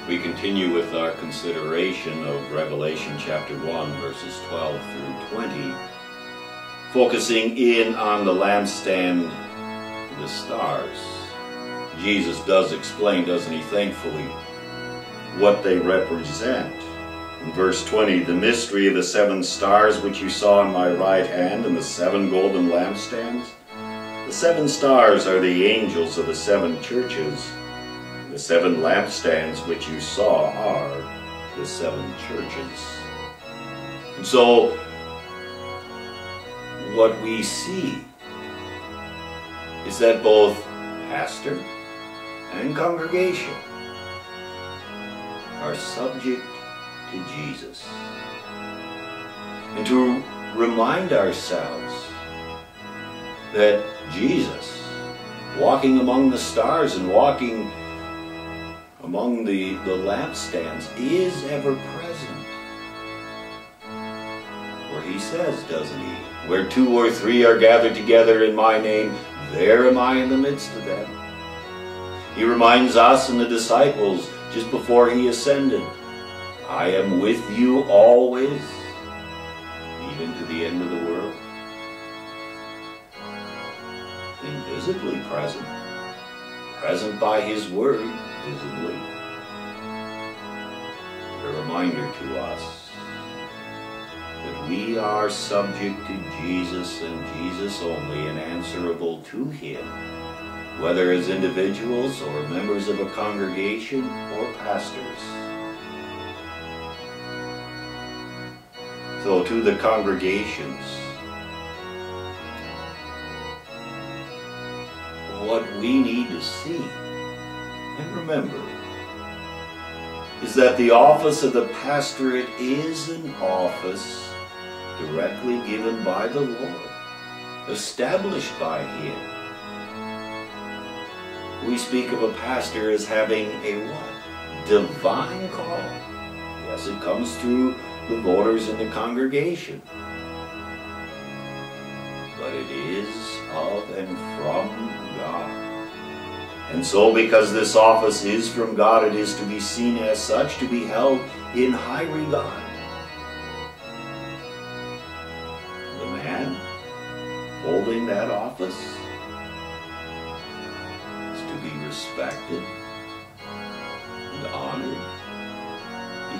We continue with our consideration of Revelation chapter 1, verses 12 through 20, focusing in on the lampstand, the stars. Jesus does explain, doesn't he, thankfully, what they represent. In verse 20, the mystery of the 7 stars which you saw in my right hand and the 7 golden lampstands. The 7 stars are the angels of the 7 churches. The 7 lampstands which you saw are the 7 churches. And so, what we see is that both pastor and congregation are subject to Jesus. And to remind ourselves that Jesus, walking among the stars and walking among the lampstands, is ever present. For he says, doesn't he, where 2 or 3 are gathered together in my name, there am I in the midst of them. He reminds us and the disciples just before he ascended, I am with you always, even to the end of the world. Invisibly present, present by his word, visibly. A reminder to us that we are subject to Jesus and Jesus only and answerable to him, whether as individuals or members of a congregation or pastors. So to the congregations, what we need to see and remember is that the office of the pastorate is an office directly given by the Lord, established by him. We speak of a pastor as having a what? Divine call. Yes, it comes through the voters in the congregation, but it is of and from God. And so because this office is from God, it is to be seen as such, to be held in high regard. The man holding that office is to be respected and honored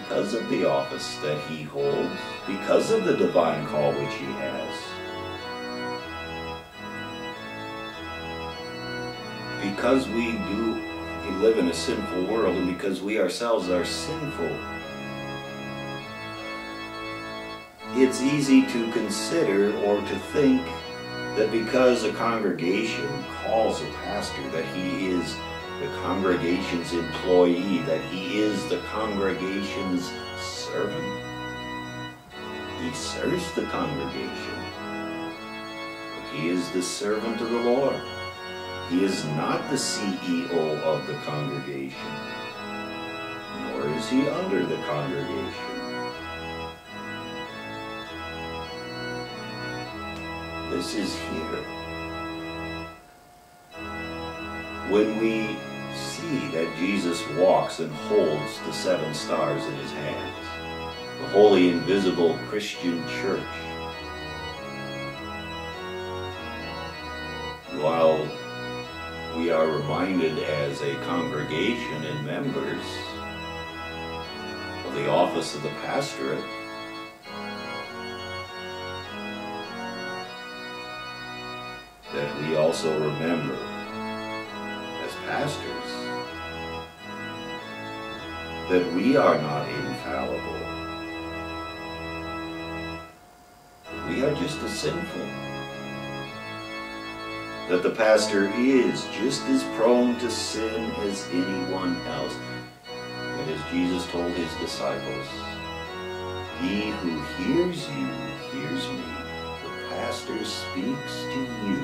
because of the office that he holds, because of the divine call which he has. Because we live in a sinful world, and because we ourselves are sinful, it's easy to consider or to think that because a congregation calls a pastor that he is the congregation's employee, that he is the congregation's servant. He serves the congregation, but he is the servant of the Lord. He is not the CEO of the congregation, nor is he under the congregation. This is here. When we see that Jesus walks and holds the 7 stars in his hands, the holy, invisible Christian church, while we are reminded as a congregation and members of the office of the pastorate, that we also remember as pastors that we are not infallible. We are just as sinful. That the pastor is just as prone to sin as anyone else. And as Jesus told his disciples, he who hears you hears me. The pastor speaks to you